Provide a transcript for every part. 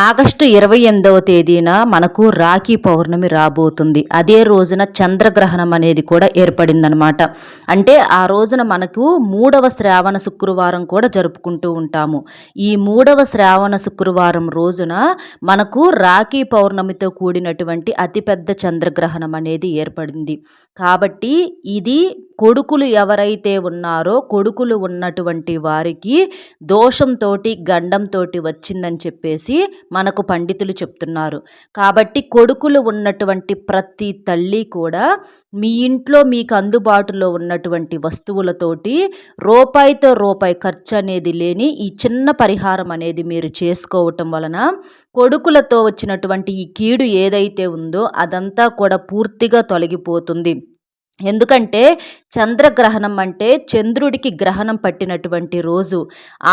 August 28వ తేదీన మనకు రాఖీ పౌర్ణమి రాబోతుంది. అదే రోజున చంద్రగ్రహణం అనేది కూడా ఏర్పడిందనమాట. అంటే ఆ రోజున మనకు 3వ శ్రావణ శుక్రవారం కూడా జరుపుకుంటూ ఉంటాము. ఈ 3వ శ్రావణ శుక్రవారం రోజున మనకు రాఖీ పౌర్ణమితో కూడినటువంటి అతిపెద్ద చంద్రగ్రహణం అనేది ఏర్పడింది. కాబట్టి ఇది కొడుకులు ఎవరైతే ఉన్నారో కొడుకులు ఉన్నటువంటి వారికి దోషంతోటి గండంతోటి వచ్చిందని చెప్పేసి మనకు పండితులు చెప్తున్నారు. కాబట్టి కొడుకులు ఉన్నటువంటి ప్రతి తల్లి కూడా మీ ఇంట్లో మీకు అందుబాటులో ఉన్నటువంటి వస్తువులతోటి రూపాయితో రూపాయి ఖర్చు అనేది లేని ఈ చిన్న పరిహారం అనేది మీరు చేసుకోవటం వలన కొడుకులతో వచ్చినటువంటి ఈ కీడు ఏదైతే ఉందో అదంతా కూడా పూర్తిగా తొలగిపోతుంది. ఎందుకంటే చంద్రగ్రహణం అంటే చంద్రుడికి గ్రహణం పట్టినటువంటి రోజు.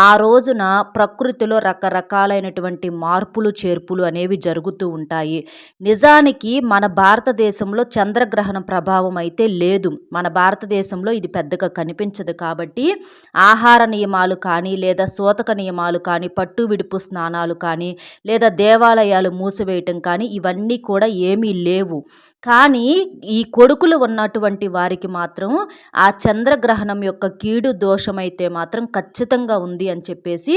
ఆ రోజున ప్రకృతిలో రకరకాలైనటువంటి మార్పులు చేర్పులు అనేవి జరుగుతూ ఉంటాయి. నిజానికి మన భారతదేశంలో చంద్రగ్రహణం ప్రభావం అయితే లేదు. మన భారతదేశంలో ఇది పెద్దగా కనిపించదు. కాబట్టి ఆహార నియమాలు కానీ లేదా సూతక నియమాలు కానీ పట్టు విడుపు స్నానాలు కానీ లేదా దేవాలయాలు మూసివేయటం కానీ ఇవన్నీ కూడా ఏమీ లేవు. కానీ ఈ కొడుకులు ఉన్నటువంటి వారికి మాత్రం ఆ చంద్రగ్రహణం యొక్క కీడు దోషమైతే మాత్రం ఖచ్చితంగా ఉంది అని చెప్పేసి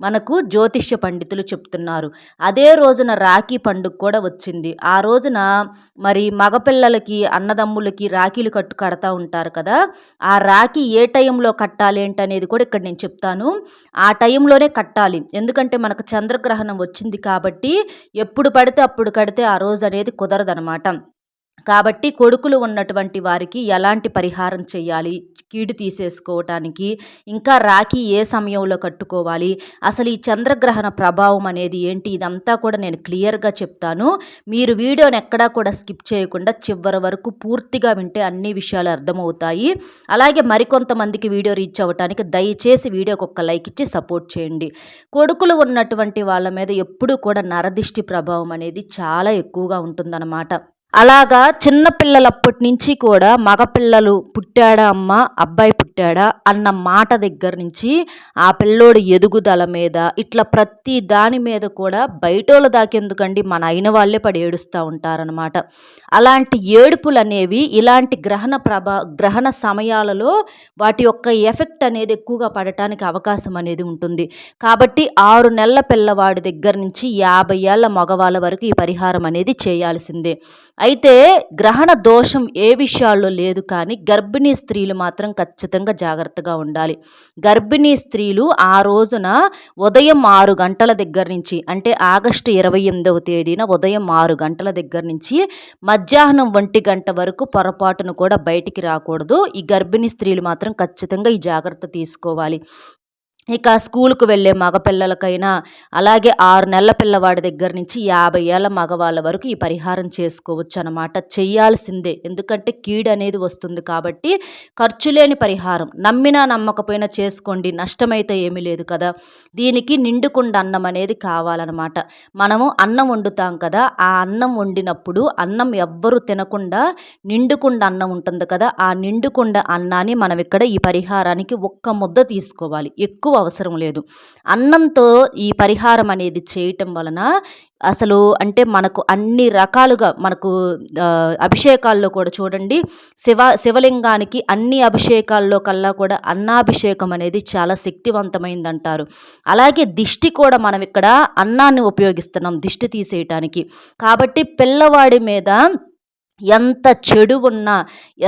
మనకు జ్యోతిష్య పండితులు చెప్తున్నారు. అదే రోజున రాఖీ పండుగ కూడా వచ్చింది. ఆ రోజున మరి మగపిల్లలకి అన్నదమ్ములకి రాఖీలు కడతా ఉంటారు కదా. ఆ రాఖీ ఏ టైంలో కట్టాలి ఏంటనేది కూడా ఇక్కడ నేను చెప్తాను. ఆ టైంలోనే కట్టాలి. ఎందుకంటే మనకు చంద్రగ్రహణం వచ్చింది కాబట్టి ఎప్పుడు పడితే అప్పుడు కడితే ఆ రోజు అనేది కుదరదనమాట. కాబట్టి కొడుకులు ఉన్నటువంటి వారికి ఎలాంటి పరిహారం చేయాలి, కీడు తీసేసుకోవటానికి, ఇంకా రాఖీ ఏ సమయంలో కట్టుకోవాలి, అసలు ఈ చంద్రగ్రహణ ప్రభావం అనేది ఏంటి, ఇదంతా కూడా నేను క్లియర్గా చెప్తాను. మీరు వీడియోని ఎక్కడా కూడా స్కిప్ చేయకుండా చివరి వరకు పూర్తిగా వింటే అన్ని విషయాలు అర్థమవుతాయి. అలాగే మరికొంతమందికి వీడియో రీచ్ అవ్వటానికి దయచేసి వీడియోకి ఒక లైక్ ఇచ్చి సపోర్ట్ చేయండి. కొడుకులు ఉన్నటువంటి వాళ్ళ మీద ఎప్పుడూ కూడా నరదిష్టి ప్రభావం అనేది చాలా ఎక్కువగా ఉంటుందన్నమాట. అలాగా చిన్నపిల్లలప్పటి నుంచి కూడా మగపిల్లలు పుట్టాడా అమ్మ, అబ్బాయి పుట్టాడా అన్న మాట దగ్గర నుంచి ఆ పిల్లోడి ఎదుగుదల మీద ఇట్లా ప్రతి దాని మీద కూడా బయటోళ్ళ దాకెందుకండి మన అయిన వాళ్ళే పడి ఏడుస్తూ ఉంటారనమాట. అలాంటి ఏడుపులు అనేవి ఇలాంటి గ్రహణ సమయాలలో వాటి యొక్క ఎఫెక్ట్ అనేది ఎక్కువగా పడటానికి అవకాశం అనేది ఉంటుంది. కాబట్టి 6 నెలల పిల్లవాడి దగ్గర నుంచి 50 ఏళ్ల మగవాళ్ళ వరకు ఈ పరిహారం అనేది చేయాల్సిందే. అయితే గ్రహణ దోషం ఏ విషయాల్లో లేదు, కానీ గర్భిణీ స్త్రీలు మాత్రం ఖచ్చితంగా జాగ్రత్తగా ఉండాలి. గర్భిణీ స్త్రీలు ఆ రోజున ఉదయం 6 గంటల దగ్గర నుంచి, అంటే ఆగస్టు 28వ తేదీన ఉదయం 6 గంటల దగ్గర నుంచి మధ్యాహ్నం 1 గంట వరకు పొరపాటును కూడా బయటికి రాకూడదు. ఈ గర్భిణీ స్త్రీలు మాత్రం ఖచ్చితంగా ఈ జాగ్రత్త తీసుకోవాలి. ఇక స్కూల్కు వెళ్ళే మగపిల్లలకైనా అలాగే 6 నెలల పిల్లవాడి దగ్గర నుంచి 50 ఏళ్ల మగవాళ్ళ వరకు ఈ పరిహారం చేసుకోవచ్చు అన్నమాట. చెయ్యాల్సిందే. ఎందుకంటే కీడు అనేది వస్తుంది కాబట్టి ఖర్చు లేని పరిహారం. నమ్మినా నమ్మకపోయినా చేసుకోండి, నష్టమైతే ఏమీ లేదు కదా. దీనికి నిండుకుండ అన్నం అనేది కావాలన్నమాట. మనము అన్నం వండుతాం కదా, ఆ అన్నం వండినప్పుడు అన్నం ఎవ్వరు తినకుండా నిండుకుండ అన్నం ఉంటుంది కదా, ఆ నిండుకుండ అన్నాన్ని మనం ఇక్కడ ఈ పరిహారానికి ఒక్క ముద్ద తీసుకోవాలి. ఎక్కువ అవసరం లేదు. అన్నంతో ఈ పరిహారం అనేది చేయటం వలన అసలు అంటే మనకు అన్ని రకాలుగా మనకు అభిషేకాల్లో కూడా చూడండి, శివలింగానికి అన్ని అభిషేకాల్లో కల్లా కూడా అన్నాభిషేకం అనేది చాలా శక్తివంతమైందంటారు. అలాగే దిష్టి కూడా మనం ఇక్కడ అన్నాన్ని ఉపయోగిస్తున్నాం దిష్టి తీసేయటానికి. కాబట్టి పిల్లవాడి మీద ఎంత చెడు ఉన్నా,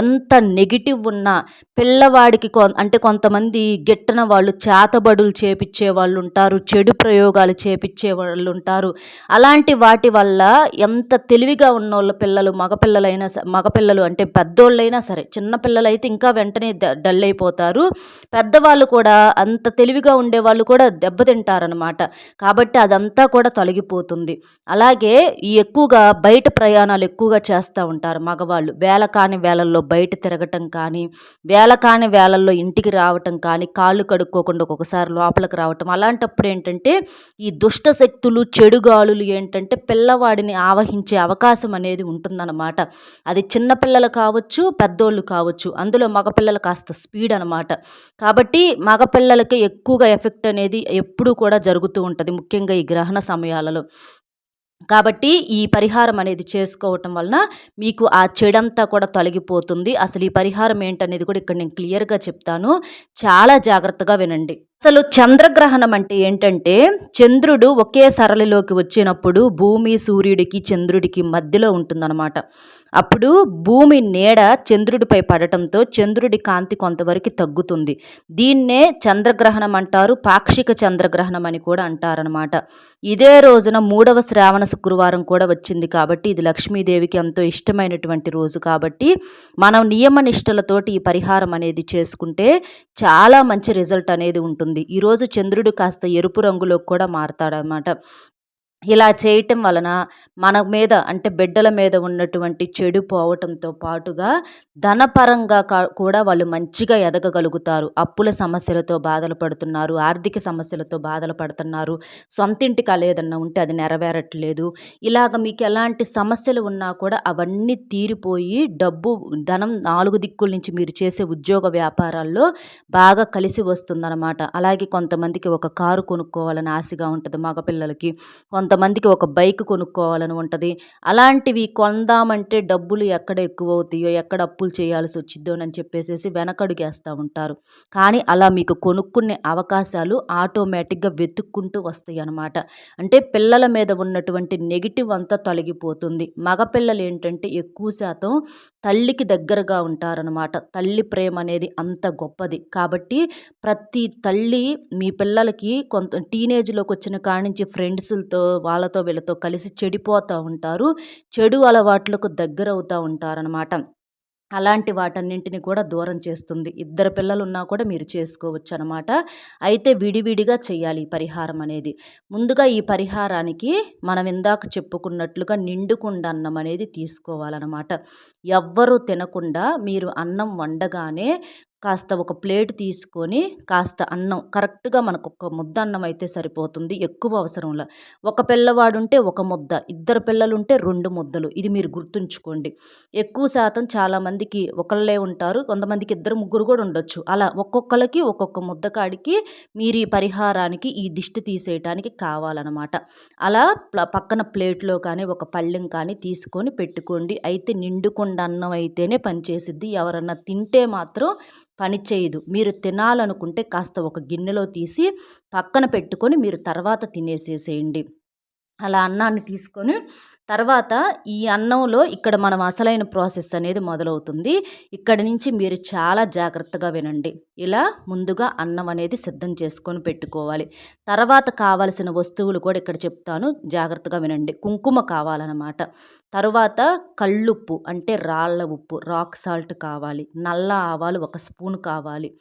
ఎంత నెగిటివ్ ఉన్నా పిల్లవాడికి అంటే కొంతమంది గిట్టన వాళ్ళు చేతబడులు చేపించే వాళ్ళు ఉంటారు, చెడు ప్రయోగాలు చేపించే వాళ్ళు ఉంటారు. అలాంటి వాటి వల్ల ఎంత తెలివిగా ఉన్నోళ్ళ పిల్లలు, మగపిల్లలు అంటే పెద్దోళ్ళైనా సరే, చిన్నపిల్లలైతే ఇంకా వెంటనే డల్ అయిపోతారు. పెద్దవాళ్ళు కూడా అంత తెలివిగా ఉండేవాళ్ళు కూడా దెబ్బతింటారనమాట. కాబట్టి అదంతా కూడా తొలగిపోతుంది. అలాగే ఈ ఎక్కువగా బయట ప్రయాణాలు ఎక్కువగా చేస్తూ ఉంటారు మగవాళ్ళు. వేళ కాని వేళల్లో బయట తిరగటం కానీ, వేళ కాని వేళల్లో ఇంటికి రావటం కానీ, కాళ్ళు కడుక్కోకుండా ఒక్కొక్కసారి లోపలికి రావటం. అలాంటప్పుడు ఏంటంటే ఈ దుష్ట శక్తులు, చెడు గాలులు ఏంటంటే పిల్లవాడిని ఆవహించే అవకాశం అనేది ఉంటుందన్నమాట. అది చిన్న పిల్లలు కావచ్చు, పెద్దోళ్ళు కావచ్చు. అందులో మగపిల్లలు కాస్త స్పీడ్ అనమాట. కాబట్టి మగపిల్లలకి ఎక్కువగా ఎఫెక్ట్ అనేది ఎప్పుడూ కూడా జరుగుతూ ఉంటది. ముఖ్యంగా ఈ గ్రహణ సమయాలలో. కాబట్టి ఈ పరిహారం అనేది చేసుకోవటం వలన మీకు ఆ చెడంతా కూడా తొలగిపోతుంది. అసలు ఈ పరిహారం ఏంటనేది కూడా ఇక్కడ నేను క్లియర్‌గా చెప్తాను. చాలా జాగ్రత్తగా వినండి. అసలు చంద్రగ్రహణం అంటే ఏంటంటే, చంద్రుడు ఒకే సరళిలోకి వచ్చినప్పుడు భూమి, సూర్యుడికి, చంద్రుడికి మధ్యలో ఉంటుందన్నమాట. అప్పుడు భూమి నీడ చంద్రుడిపై పడటంతో చంద్రుడి కాంతి కొంతవరకు తగ్గుతుంది. దీన్నే చంద్రగ్రహణం అంటారు. పాక్షిక చంద్రగ్రహణం అని కూడా అంటారనమాట. ఇదే రోజున 3వ శ్రావణ శుక్రవారం కూడా వచ్చింది కాబట్టి ఇది లక్ష్మీదేవికి ఎంతో ఇష్టమైనటువంటి రోజు కాబట్టి మనం నియమ నిష్టలతోటి ఈ పరిహారం అనేది చేసుకుంటే చాలా మంచి రిజల్ట్ అనేది ఉంటుంది. ఈరోజు చంద్రుడు కాస్త ఎరుపు రంగులోకి కూడా మారతాడనమాట. ఇలా చేయటం వలన మన మీద అంటే బిడ్డల మీద ఉన్నటువంటి చెడు పోవటంతో పాటుగా ధనపరంగా కూడా వాళ్ళు మంచిగా ఎదగగలుగుతారు. అప్పుల సమస్యలతో బాధలు పడుతున్నారు, ఆర్థిక సమస్యలతో బాధలు పడుతున్నారు, సొంతింటి కల ఏదన్నా ఉంటే అది నెరవేరట్లేదు. ఇలాగ మీకు ఎలాంటి సమస్యలు ఉన్నా కూడా అవన్నీ తీరిపోయి డబ్బు, ధనం నాలుగు దిక్కుల నుంచి మీరు చేసే ఉద్యోగ వ్యాపారాల్లో బాగా కలిసి వస్తుందన్నమాట. అలాగే కొంతమందికి ఒక కారు కొనుక్కోవాలని ఆశగా ఉంటుంది మగపిల్లలకి. కొంతమందికి ఒక బైక్ కొనుక్కోవాలని ఉంటుంది. అలాంటివి కొందామంటే డబ్బులు ఎక్కడ ఎక్కువవుతాయో, ఎక్కడ అప్పులు చేయాల్సి వచ్చిద్దోనని చెప్పేసేసి వెనకడుగేస్తూ ఉంటారు. కానీ అలా మీకు కొనుక్కునే అవకాశాలు ఆటోమేటిక్‌గా వెతుక్కుంటూ వస్తాయి అన్నమాట. అంటే పిల్లల మీద ఉన్నటువంటి నెగెటివ్ అంతా తొలగిపోతుంది. మగపిల్లలు ఏంటంటే ఎక్కువ శాతం తల్లికి దగ్గరగా ఉంటారనమాట. తల్లి ప్రేమ అనేది అంత గొప్పది. కాబట్టి ప్రతి తల్లి మీ పిల్లలకి కొంత టీనేజ్‌లోకి వచ్చిన కాడ్నుంచి ఫ్రెండ్సులతో వాళ్ళతో వీళ్ళతో కలిసి చెడిపోతూ ఉంటారు. చెడు అలవాట్లకు దగ్గరవుతా ఉంటారనమాట. అలాంటి వాటన్నింటిని కూడా దూరం చేస్తుంది. ఇద్దరు పిల్లలున్నా కూడా మీరు చేసుకోవచ్చనమాట. అయితే విడివిడిగా చేయాలి ఈ పరిహారం అనేది. ముందుగా ఈ పరిహారానికి మనం ఇందాక చెప్పుకున్నట్లుగా నిండు కుండ అన్నం అనేది తీసుకోవాలనమాట. ఎవ్వరూ తినకుండా మీరు అన్నం వండగానే కాస్త ఒక ప్లేట్ తీసుకొని కాస్త అన్నం కరెక్ట్‌గా మనకొక ముద్ద అన్నం అయితే సరిపోతుంది. ఎక్కువ అవసరంలా. ఒక పిల్లవాడుంటే ఒక ముద్ద, ఇద్దరు పిల్లలుంటే 2 ముద్దలు. ఇది మీరు గుర్తుంచుకోండి. ఎక్కువ శాతం చాలామందికి ఒకళ్ళే ఉంటారు. కొంతమందికి ఇద్దరు, ముగ్గురు కూడా ఉండొచ్చు. అలా ఒక్కొక్కళ్ళకి ఒక్కొక్క ముద్ద కాడికి మీరు ఈ పరిహారానికి ఈ దిష్టి తీసేయటానికి కావాలనమాట. అలా పక్కన ప్లేట్‌లో కానీ, ఒక పళ్ళెం కానీ తీసుకొని పెట్టుకోండి. అయితే నిండుకుండా అన్నం అయితేనే పనిచేసిద్ది. ఎవరన్నా తింటే మాత్రం పని చేయదు. మీరు తినాలనుకుంటే కాస్త ఒక గిన్నెలో తీసి పక్కన పెట్టుకొని మీరు తర్వాత తినేసేసేయండి. అలా అన్నాన్ని తీసుకొని తర్వాత ఈ అన్నంలో ఇక్కడ మనం అసలైన ప్రాసెస్ అనేది మొదలవుతుంది. ఇక్కడి నుంచి మీరు చాలా జాగ్రత్తగా వినండి. ఇలా ముందుగా అన్నం అనేది సిద్ధం చేసుకొని పెట్టుకోవాలి. తర్వాత కావాల్సిన వస్తువులు కూడా ఇక్కడ చెప్తాను. జాగ్రత్తగా వినండి. కుంకుమ కావాలనమాట. తరువాత కల్లుప్పు అంటే రాళ్ళ ఉప్పు, రాక్ సాల్ట్ కావాలి. నల్ల ఆవాలు 1 స్పూన్ కావాలి.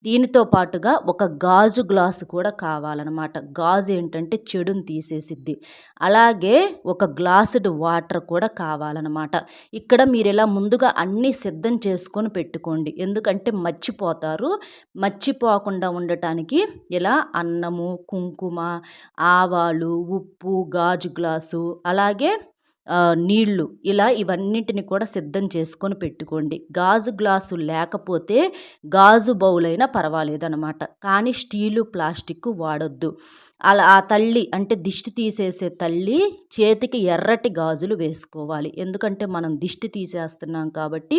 దీనితో పాటుగా ఒక గాజు గ్లాసు కూడా కావాలనమాట. గాజు ఏంటంటే చెడుని తీసేసిద్ది. అలాగే ఒక గ్లాసుడు వాటర్ కూడా కావాలనమాట. ఇక్కడ మీరిలా ముందుగా అన్నీ సిద్ధం చేసుకొని పెట్టుకోండి. ఎందుకంటే మర్చిపోతారు. మర్చిపోకుండా ఉండటానికి ఇలా అన్నము, కుంకుమ, ఆవాలు, ఉప్పు, గాజు గ్లాసు అలాగే నీళ్ళు ఇలా ఇవన్నిటిని కూడా సిద్ధం చేసుకొని పెట్టుకోండి. గాజు గ్లాసు లేకపోతే గాజు బౌలైనా పర్వాలేదనమాట. కానీ స్టీలు, ప్లాస్టిక్కు వాడొద్దు. అలా ఆ తల్లి అంటే దిష్టి తీసేసే తల్లి చేతికి ఎర్రటి గాజులు వేసుకోవాలి. ఎందుకంటే మనం దిష్టి తీసేస్తున్నాం కాబట్టి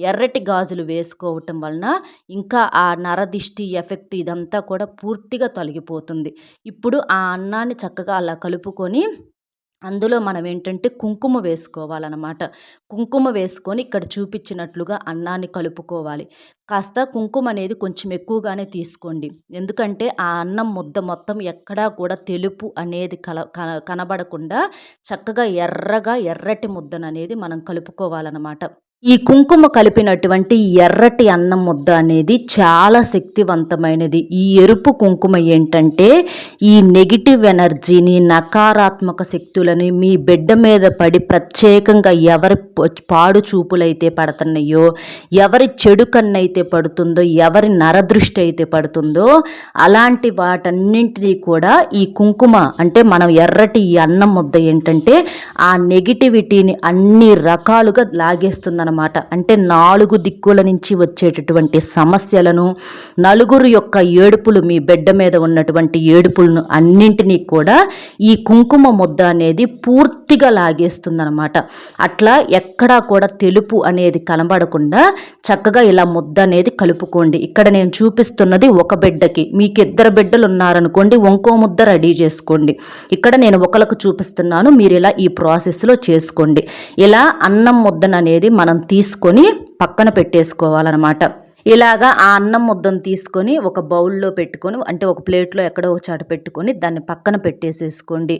ఎర్రటి గాజులు వేసుకోవటం వలన ఇంకా ఆ నరదిష్టి ఎఫెక్ట్ ఇదంతా కూడా పూర్తిగా తొలగిపోతుంది. ఇప్పుడు ఆ అన్నాన్ని చక్కగా అలా కలుపుకొని అందులో మనం ఏంటంటే కుంకుమ వేసుకోవాలనమాట. కుంకుమ వేసుకొని ఇక్కడ చూపించినట్లుగా అన్నాన్ని కలుపుకోవాలి. కాస్త కుంకుమ అనేది కొంచెం ఎక్కువగానే తీసుకోండి. ఎందుకంటే ఆ అన్నం ముద్ద మొత్తం ఎక్కడా కూడా తెలుపు అనేది కనబడకుండా చక్కగా ఎర్రగా ఎర్రటి ముద్దననేది మనం కలుపుకోవాలనమాట. ఈ కుంకుమ కలిపినటువంటి ఎర్రటి అన్నం ముద్ద అనేది చాలా శక్తివంతమైనది. ఈ ఎరుపు కుంకుమ ఏంటంటే ఈ నెగిటివ్ ఎనర్జీని, నకారాత్మక శక్తులని మీ బిడ్డ మీద పడి ప్రత్యేకంగా ఎవరి పాడు చూపులైతే పడుతున్నాయో, ఎవరి చెడు కన్నైతే పడుతుందో, ఎవరి నరదృష్టి అయితే పడుతుందో అలాంటి వాటన్నింటినీ కూడా ఈ కుంకుమ అంటే మనం ఎర్రటి ఈ అన్నం ముద్ద ఏంటంటే ఆ నెగిటివిటీని అన్ని రకాలుగా లాగేస్తుందన్నమాట. అంటే 4 దిక్కుల నుంచి వచ్చేటటువంటి సమస్యలను, నలుగురు యొక్క ఏడుపులు, మీ బిడ్డ మీద ఉన్నటువంటి ఏడుపులను అన్నింటినీ కూడా ఈ కుంకుమ ముద్ద అనేది పూర్తిగా లాగేస్తుందన్నమాట. అట్లా ఎక్కడా కూడా తెలుపు అనేది కనబడకుండా చక్కగా ఇలా ముద్ద అనేది కలుపుకోండి. ఇక్కడ నేను చూపిస్తున్నది ఒక బిడ్డకి, మీకు 2 బిడ్డలు ఉన్నారనుకోండి ఇంకో ముద్ద రెడీ చేసుకోండి. ఇక్కడ నేను ఒకరికి చూపిస్తున్నాను, మీరు ఇలా ఈ ప్రాసెస్లో చేసుకోండి. ఇలా అన్నం ముద్దను అనేది మనం తీసుకొని పక్కన పెట్టేసుకోవాలన్నమాట. ఇలాగా ఆ అన్నం ముద్దను తీసుకొని ఒక బౌల్లో పెట్టుకొని అంటే ఒక ప్లేట్లో ఎక్కడో ఒక చాట పెట్టుకొని దాన్ని పక్కన పెట్టేసేసుకోండి.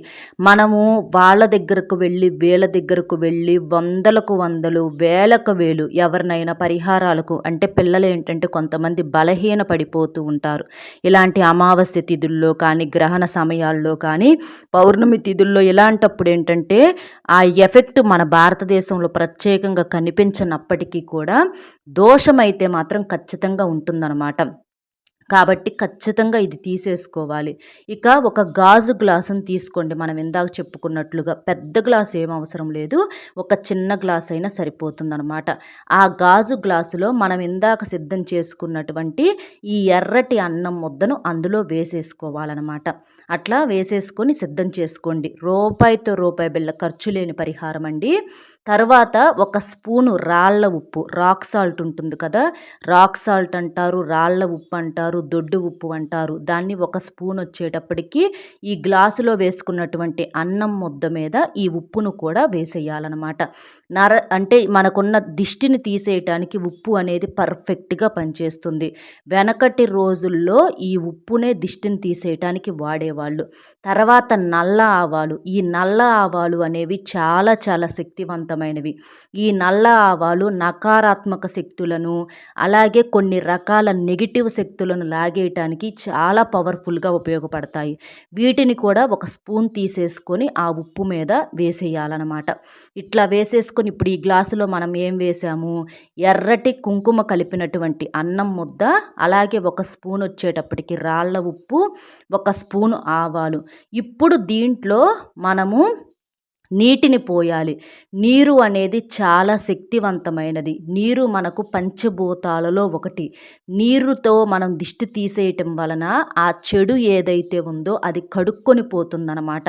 మనము వాళ్ళ దగ్గరకు వెళ్ళి వీళ్ళ దగ్గరకు వెళ్ళి వందలకు వందలు వేలకు వేలు ఎవరినైనా పరిహారాలకు అంటే పిల్లలు ఏంటంటే కొంతమంది బలహీన పడిపోతూ ఉంటారు. ఇలాంటి అమావాస్య తిథుల్లో కానీ, గ్రహణ సమయాల్లో కానీ, పౌర్ణమి తిథుల్లో ఇలాంటప్పుడు ఏంటంటే ఆ ఎఫెక్ట్ మన భారతదేశంలో ప్రత్యేకంగా కనిపించినప్పటికీ కూడా దోషమైతే మాత్రం ఖచ్చితంగా ఉంటుందన్నమాట. కాబట్టి ఖచ్చితంగా ఇది తీసేసుకోవాలి. ఇక ఒక గాజు గ్లాసును తీసుకోండి. మనం ఇందాక చెప్పుకున్నట్లుగా పెద్ద గ్లాస్ ఏం అవసరం లేదు, ఒక చిన్న గ్లాస్ అయినా సరిపోతుందనమాట. ఆ గాజు గ్లాసులో మనం ఇందాక సిద్ధం చేసుకున్నటువంటి ఈ ఎర్రటి అన్నం ముద్దను అందులో వేసేసుకోవాలన్నమాట. అట్లా వేసేసుకొని సిద్ధం చేసుకోండి. రూపాయితో రూపాయి బిళ్ళ ఖర్చు లేని పరిహారం అండి. తర్వాత ఒక స్పూను రాళ్ళ ఉప్పు, రాక్ సాల్ట్ ఉంటుంది కదా, రాక్ సాల్ట్ అంటారు, రాళ్ళ ఉప్పు అంటారు, దొడ్డు ఉప్పు అంటారు. దాన్ని ఒక స్పూన్ వచ్చేటప్పటికి ఈ గ్లాసులో వేసుకున్నటువంటి అన్నం ముద్ద మీద ఈ ఉప్పును కూడా వేసేయాలన్నమాట. అంటే మనకున్న దిష్టిని తీసేయటానికి ఉప్పు అనేది పర్ఫెక్ట్గా పనిచేస్తుంది. వెనకటి రోజుల్లో ఈ ఉప్పునే దిష్టిని తీసేయటానికి వాడేవాళ్ళు. తర్వాత నల్ల ఆవాలు, ఈ నల్ల ఆవాలు అనేవి చాలా చాలా శక్తివంతమైనవి. ఈ నల్ల ఆవాలు నకారాత్మక శక్తులను అలాగే కొన్ని రకాల నెగిటివ్ శక్తులను లాగేయటానికి చాలా పవర్ఫుల్గా ఉపయోగపడతాయి. వీటిని కూడా ఒక స్పూన్ తీసేసుకొని ఆ ఉప్పు మీద వేసేయాలన్నమాట. ఇట్లా వేసేసుకొని ఇప్పుడు ఈ గ్లాసులో మనం ఏం వేసాము, ఎర్రటి కుంకుమ కలిపినటువంటి అన్నం ముద్ద, అలాగే ఒక స్పూన్ వచ్చేటప్పటికి రాళ్ళ ఉప్పు, ఒక స్పూను ఆవాలు. ఇప్పుడు దీంట్లో మనము నీటిని పోయాలి. నీరు అనేది చాలా శక్తివంతమైనది. నీరు మనకు పంచభూతాలలో ఒకటి. నీరుతో మనం దిష్టి తీసేయటం వలన ఆ చెడు ఏదైతే ఉందో అది కడుక్కొని పోతుందన్నమాట.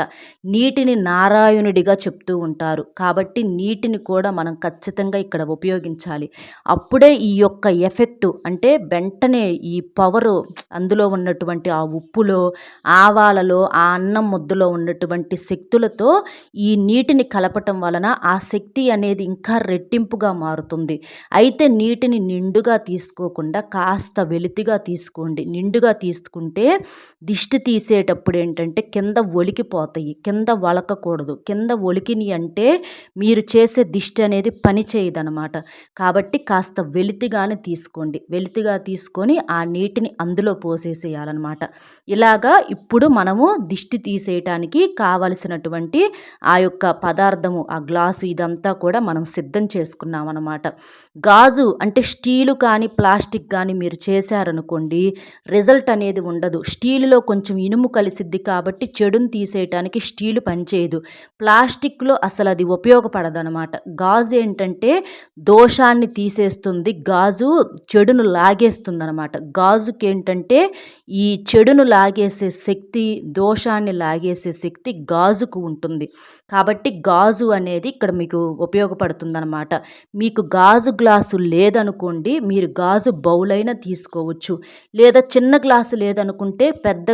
నీటిని నారాయణుడిగా చెప్తూ ఉంటారు. కాబట్టి నీటిని కూడా మనం ఖచ్చితంగా ఇక్కడ ఉపయోగించాలి. అప్పుడే ఈ యొక్క ఎఫెక్టు అంటే వెంటనే ఈ పవరు అందులో ఉన్నటువంటి ఆ ఉప్పులో, ఆవాలలో, ఆ అన్నం ముద్దలో ఉన్నటువంటి శక్తులతో ఈ నీటిని కలపటం వలన ఆ శక్తి అనేది ఇంకా రెట్టింపుగా మారుతుంది. అయితే నీటిని నిండుగా తీసుకోకుండా కాస్త వెలితిగా తీసుకోండి. నిండుగా తీసుకుంటే దిష్టి తీసేటప్పుడు ఏంటంటే కింద ఒలికిపోతాయి, కింద వలకకూడదు. కింద ఒలికిని అంటే మీరు చేసే దిష్టి అనేది పని చేయదనమాట. కాబట్టి కాస్త వెలితిగానే తీసుకోండి. వెలితిగా తీసుకొని ఆ నీటిని అందులో పోసేసేయాలన్నమాట. ఇలాగా ఇప్పుడు మనము దిష్టి తీసేయటానికి కావలసినటువంటి ఆ యొక్క పదార్థము, ఆ గ్లాసు ఇదంతా కూడా మనం సిద్ధం చేసుకున్నాం అన్నమాట. గాజు అంటే స్టీలు కానీ ప్లాస్టిక్ కానీ మీరు చేశారనుకోండి రిజల్ట్ అనేది ఉండదు. స్టీలులో కొంచెం ఇనుము కలిసిద్ది కాబట్టి చెడును తీసేయటానికి స్టీలు పనిచేయదు. ప్లాస్టిక్లో అసలు అది ఉపయోగపడదనమాట. గాజు ఏంటంటే దోషాన్ని తీసేస్తుంది, గాజు చెడును లాగేస్తుంది అనమాట. గాజుకి ఏంటంటే ఈ చెడును లాగేసే శక్తి, దోషాన్ని లాగేసే శక్తి గాజుకు ఉంటుంది. కాబట్టి గాజు అనేది ఇక్కడ మీకు ఉపయోగపడుతుందన్నమాట. మీకు గాజు గ్లాసు లేదనుకోండి మీరు గాజు బౌల్ అయినా తీసుకోవచ్చు, లేదా చిన్న గ్లాసు లేదనుకుంటే పెద్ద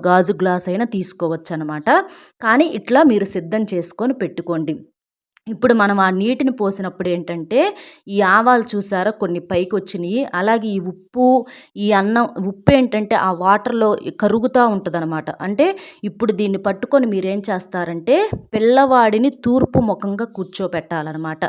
గాజు గ్లాస్ అయినా తీసుకోవచ్చు అనమాట. కానీ ఇట్లా మీరు సిద్ధం చేసుకొని పెట్టుకోండి. ఇప్పుడు మనం ఆ నీటిని పోసినప్పుడు ఏంటంటే, ఈ ఆవాలు చూసారా కొన్ని పైకొచ్చినియి. అలాగే ఈ ఉప్పు, ఈ అన్నం ఉప్పేంటంటే ఆ వాటర్‌లో కరుగుతా ఉంటదనమాట. అంటే ఇప్పుడు దీన్ని పట్టుకొని మీరేం చేస్తారంటే, పిల్లవాడిని తూర్పు ముఖంగా కూర్చోపెట్టాలనమాట.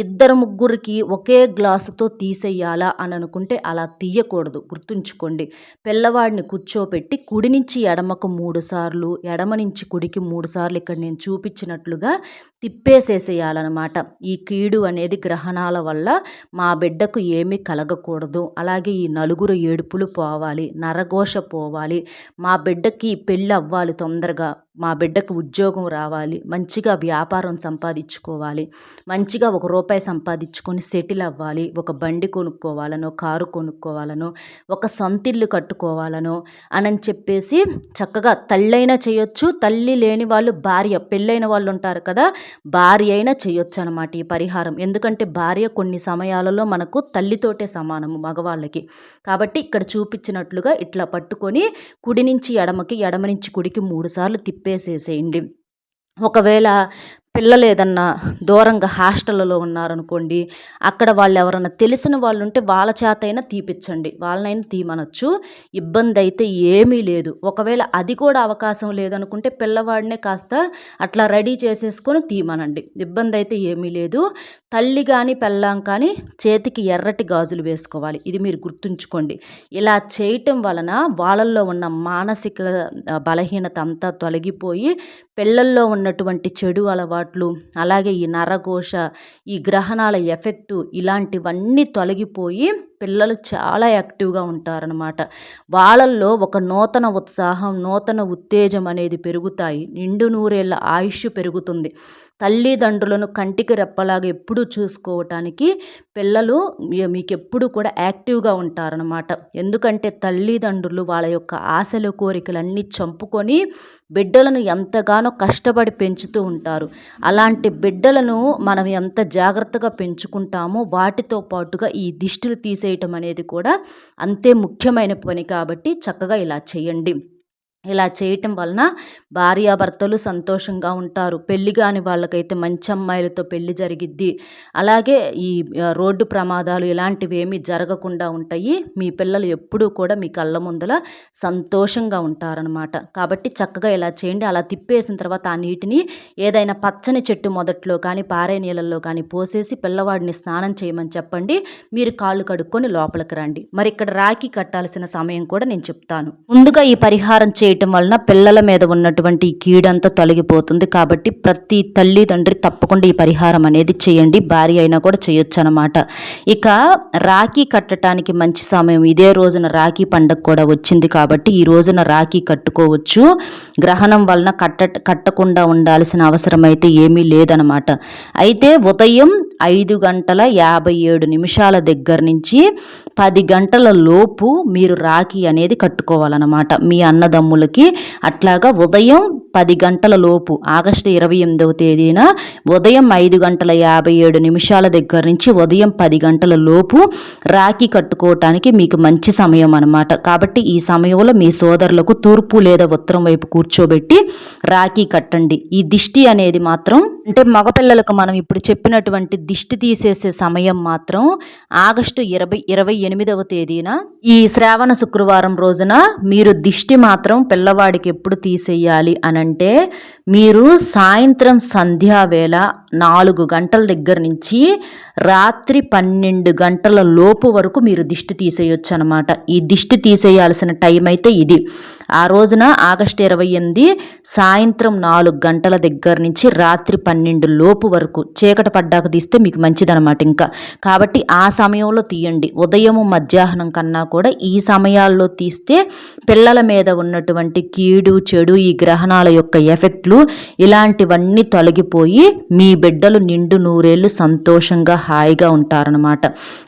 ఇద్దరు ముగ్గురికి ఒకే గ్లాసుతో తీసేయాలా అని అనుకుంటే అలా తీయకూడదు. గుర్తుంచుకోండి. పిల్లవాడిని కూర్చోపెట్టి కుడి నుంచి ఎడమకు 3 సార్లు, ఎడమ నుంచి కుడికి 3 సార్లు ఇక్కడ నేను చూపించినట్లుగా తిప్పేసేసేయాలనమాట. ఈ కీడు అనేది గ్రహణాల వల్ల మా బిడ్డకు ఏమీ కలగకూడదు. అలాగే ఈ నలుగురు ఏడుపులు పోవాలి, నరఘోష పోవాలి, మా బిడ్డకి పెళ్ళి అవ్వాలి తొందరగా, మా బిడ్డకు ఉద్యోగం రావాలి, మంచిగా వ్యాపారం సంపాదించుకోవాలి, మంచిగా ₹1 సంపాదించుకొని సెటిల్ అవ్వాలి, ఒక బండి కొనుక్కోవాలనో, కారు కొనుక్కోవాలనో, ఒక సొంతిల్లు కట్టుకోవాలనో అని చెప్పేసి చక్కగా తల్లైనా చేయొచ్చు. తల్లి లేని వాళ్ళు భార్య, పెళ్ళైన వాళ్ళు ఉంటారు కదా, భార్య అయినా చేయొచ్చు అనమాట ఈ పరిహారం. ఎందుకంటే భార్య కొన్ని సమయాలలో మనకు తల్లితోటే సమానము మగవాళ్ళకి. కాబట్టి ఇక్కడ చూపించినట్లుగా ఇట్లా పట్టుకొని కుడి నుంచి ఎడమకి, ఎడమ నుంచి కుడికి 3 సార్లు తిప్పేసేసేయండి. ఒకవేళ పిల్లలు ఏదన్నా దూరంగా హాస్టళ్ళలో ఉన్నారనుకోండి, అక్కడ వాళ్ళు ఎవరన్నా తెలిసిన వాళ్ళు ఉంటే వాళ్ళ చేతైనా తీపిచ్చండి, వాళ్ళనైనా తీయమనొచ్చు. ఇబ్బంది అయితే ఏమీ లేదు. ఒకవేళ అది కూడా అవకాశం లేదనుకుంటే పిల్లవాడినే కాస్త అట్లా రెడీ చేసేసుకొని తీయమనండి. ఇబ్బంది అయితే ఏమీ లేదు. తల్లి కానీ పెళ్ళాం కానీ చేతికి ఎర్రటి గాజులు వేసుకోవాలి. ఇది మీరు గుర్తుంచుకోండి. ఇలా చేయటం వలన వాళ్ళల్లో ఉన్న మానసిక బలహీనత అంతా తొలగిపోయి పిల్లల్లో ఉన్నటువంటి చెడు అలవాట్లు, అలాగే ఈ నరఘోష, ఈ గ్రహణాల ఎఫెక్టు ఇలాంటివన్నీ తొలగిపోయి పిల్లలు చాలా యాక్టివ్గా ఉంటారనమాట. వాళ్ళల్లో ఒక నూతన ఉత్సాహం, నూతన ఉత్తేజం అనేది పెరుగుతాయి. నిండు నూరేళ్ల ఆయుష్ పెరుగుతుంది. తల్లిదండ్రులను కంటికి రెప్పలాగా ఎప్పుడూ చూసుకోవటానికి పిల్లలు మీకెప్పుడు కూడా యాక్టివ్గా ఉంటారనమాట. ఎందుకంటే తల్లిదండ్రులు వాళ్ళ యొక్క ఆశలు, కోరికలన్నీ చంపుకొని బిడ్డలను ఎంతగానో కష్టపడి పెంచుతూ ఉంటారు. అలాంటి బిడ్డలను మనం ఎంత జాగ్రత్తగా పెంచుకుంటామో వాటితో పాటుగా ఈ దిష్టిలు తీసేయటం అనేది కూడా అంతే ముఖ్యమైన పని. కాబట్టి చక్కగా ఇలా చేయండి. ఇలా చేయటం వలన భార్యాభర్తలు సంతోషంగా ఉంటారు. పెళ్ళి కాని వాళ్ళకైతే మంచి అమ్మాయిలతో పెళ్ళి జరిగిద్ది. అలాగే ఈ రోడ్డు ప్రమాదాలు ఇలాంటివి ఏమీ జరగకుండా ఉంటాయి. మీ పిల్లలు ఎప్పుడూ కూడా మీ కళ్ళ ముందల సంతోషంగా ఉంటారనమాట. కాబట్టి చక్కగా ఇలా చేయండి. అలా తిప్పేసిన తర్వాత ఆ నీటిని ఏదైనా పచ్చని చెట్టు మొదట్లో కానీ, పారే నీళ్ళల్లో కానీ పోసేసి పిల్లవాడిని స్నానం చేయమని చెప్పండి. మీరు కాళ్ళు కడుక్కొని లోపలికి రండి. మరి ఇక్కడ రాఖీ కట్టాల్సిన సమయం కూడా నేను చెప్తాను. ముందుగా ఈ పరిహారం చేయటం వలన పిల్లల మీద ఉన్నటువంటి కీడంతా తొలగిపోతుంది. కాబట్టి ప్రతి తల్లిదండ్రి తప్పకుండా ఈ పరిహారం అనేది చేయండి. భార్య అయినా కూడా చేయొచ్చు అనమాట. ఇక రాఖీ కట్టడానికి మంచి సమయం ఇదే రోజున రాఖీ పండగ కూడా వచ్చింది కాబట్టి ఈ రోజున రాఖీ కట్టుకోవచ్చు. గ్రహణం వలన కట్టకుండా ఉండాల్సిన అవసరం అయితే ఏమీ లేదనమాట. అయితే ఉదయం 5:57 దగ్గర నుంచి 10 గంటల లోపు మీరు రాఖీ అనేది కట్టుకోవాలన్నమాట మీ అన్నదమ్ములకి. అట్లాగా ఉదయం 10 గంటల లోపు ఆగస్టు 28వ తేదీన ఉదయం 5:57 దగ్గర నుంచి ఉదయం 10 గంటల లోపు రాఖీ కట్టుకోవటానికి మీకు మంచి సమయం అన్నమాట. కాబట్టి ఈ సమయంలో మీ సోదరులకు తూర్పు లేదా ఉత్తరం వైపు కూర్చోబెట్టి రాఖీ కట్టండి. ఈ దిష్టి అనేది మాత్రం అంటే మగపిల్లలకు మనం ఇప్పుడు చెప్పినటువంటి దిష్టి తీసేసే సమయం మాత్రం ఆగస్టు 28వ తేదీన ఈ శ్రావణ శుక్రవారం రోజున మీరు దిష్టి మాత్రం పిల్లవాడికి ఎప్పుడు తీసేయాలి అనంటే మీరు సాయంత్రం సంధ్యావేళ 4 గంటల దగ్గర నుంచి రాత్రి 12 గంటల లోపు వరకు మీరు దిష్టి తీసేయొచ్చు అనమాట. ఈ దిష్టి తీసేయాల్సిన టైం అయితే ఇది. ఆ రోజున ఆగస్టు 28 సాయంత్రం 4 గంటల దగ్గర నుంచి రాత్రి 12 లోపు వరకు చీకటి పడ్డాక తీస్తే మీకు మంచిదనమాట. ఇంకా కాబట్టి ఆ సమయంలో తీయండి. ఉదయం మధ్యాహ్నం కన్నా కూడా ఈ సమయాల్లో తీస్తే పిల్లల మీద ఉన్నటువంటి కీడు చెడు ఈ గ్రహణాల యొక్క ఎఫెక్ట్లు ఇలాంటివన్నీ తొలగిపోయి మీ బిడ్డలు నిండు నూరేళ్ళు సంతోషంగా హాయిగా ఉంటారనమాట.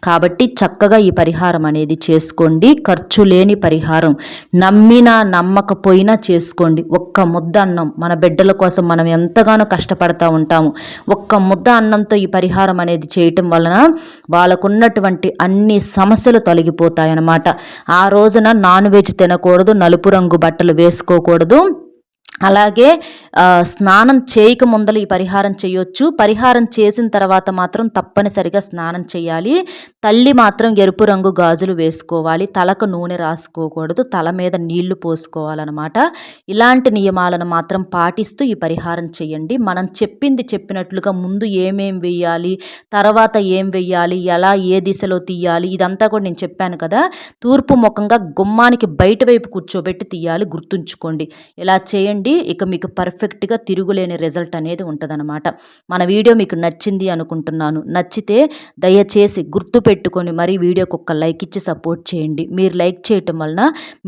కాబట్టి చక్కగా ఈ పరిహారం అనేది చేసుకోండి. ఖర్చు లేని పరిహారం, నమ్మినా నమ్మకపోయినా చేసుకోండి. ఒక్క ముద్ద అన్నం మన బిడ్డల కోసం మనం ఎంతగానో కష్టపడతా ఉంటాము. ఒక్క ముద్ద అన్నంతో ఈ పరిహారం అనేది చేయటం వలన వాళ్ళకున్నటువంటి అన్ని సమస్యలు తొలగిపోతాయన్నమాట. ఆ రోజున నాన్ వెజ్ తినకూడదు, నలుపు రంగు బట్టలు వేసుకోకూడదు, అలాగే స్నానం చేయక ముందల ఈ పరిహారం చేయొచ్చు. పరిహారం చేసిన తర్వాత మాత్రం తప్పనిసరిగా స్నానం చేయాలి. తల్లి మాత్రం ఎరుపు రంగు గాజులు వేసుకోవాలి. తలకు నూనె రాసుకోకూడదు. తల మీద నీళ్లు పోసుకోవాలన్నమాట. ఇలాంటి నియమాలను మాత్రం పాటిస్తూ ఈ పరిహారం చేయండి. మనం చెప్పినట్లుగా ముందు ఏమేం వెయ్యాలి, తర్వాత ఏం వెయ్యాలి, ఎలా ఏ దిశలో తీయాలి, ఇదంతా కూడా నేను చెప్పాను కదా. తూర్పు ముఖంగా గుమ్మానికి బయట వైపు కూర్చోబెట్టి తీయాలి, గుర్తుంచుకోండి. ఇలా చేయండి. ఇక మీకు పర్ఫెక్ట్గా తిరుగులేని రిజల్ట్ అనేది ఉంటుందన్నమాట. మన వీడియో మీకు నచ్చింది అనుకుంటున్నాను. నచ్చితే దయచేసి గుర్తు పెట్టుకొని మరి వీడియోకి ఒక లైక్ ఇచ్చి సపోర్ట్ చేయండి. మీరు లైక్ చేయటం వలన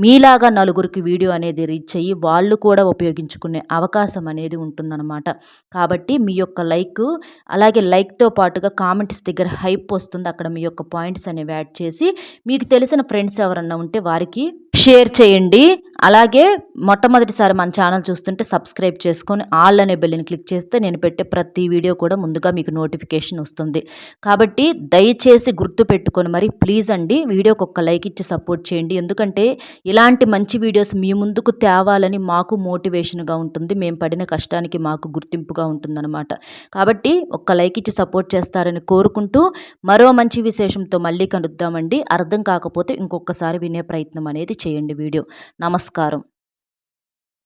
మీలాగా నలుగురికి వీడియో అనేది రీచ్ అయ్యి వాళ్ళు కూడా ఉపయోగించుకునే అవకాశం అనేది ఉంటుందన్నమాట. కాబట్టి మీ యొక్క లైక్, అలాగే లైక్తో పాటుగా కామెంట్స్ దగ్గర హైప్ వస్తుంది. అక్కడ మీ యొక్క పాయింట్స్ అనేవి యాడ్ చేసి మీకు తెలిసిన ఫ్రెండ్స్ ఎవరన్నా ఉంటే వారికి షేర్ చేయండి. అలాగే మొట్టమొదటిసారి మన ఛానల్ చూస్తుంటే సబ్స్క్రైబ్ చేసుకొని ఆల్ అనే బెల్ని క్లిక్ చేస్తే నేను పెట్టే ప్రతి వీడియో కూడా ముందుగా మీకు నోటిఫికేషన్ వస్తుంది. కాబట్టి దయచేసి గుర్తు పెట్టుకొని మరి ప్లీజ్ అండి వీడియోకి ఒక లైక్ ఇచ్చి సపోర్ట్ చేయండి. ఎందుకంటే ఇలాంటి మంచి వీడియోస్ మీ ముందుకు తేవాలని మాకు మోటివేషన్గా ఉంటుంది. మేము పడిన కష్టానికి మాకు గుర్తింపుగా ఉంటుందన్నమాట. కాబట్టి ఒక్క లైక్ ఇచ్చి సపోర్ట్ చేస్తారని కోరుకుంటూ మరో మంచి విశేషంతో మళ్ళీ కలుద్దామండి. అర్థం కాకపోతే ఇంకొకసారి వినే ప్రయత్నం అనేది చేయండి వీడియో. నమస్కారం.